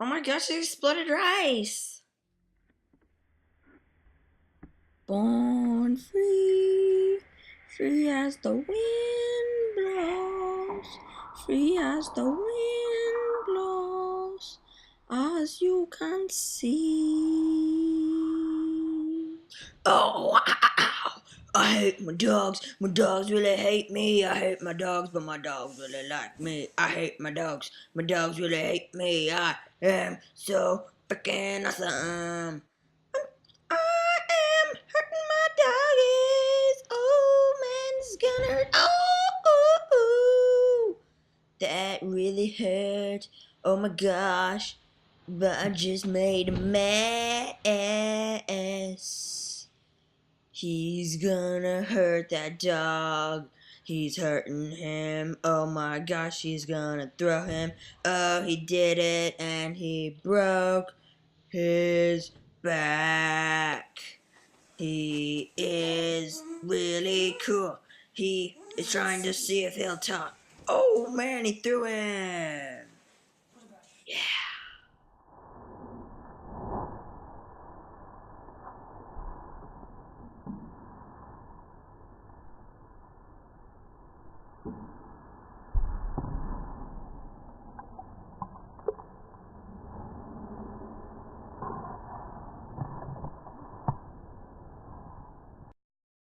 Oh my gosh, it exploded rice. Born free, free as the wind blows, free as the wind blows, as you can see. Oh, ow. I hate my dogs. My dogs really hate me. I hate my dogs, but my dogs really like me. I hate my dogs. My dogs really hate me. I am so freaking awesome. I am hurting my doggies. Oh man, this is gonna hurt. Oh, that really hurt. Oh my gosh, but I just made a mess. He's gonna hurt that dog. He's hurting him. Oh my gosh, he's gonna throw him. Oh, he did it, and he broke his back. He is really cool. He is trying to see if he'll talk. Oh man, he threw him. Yeah.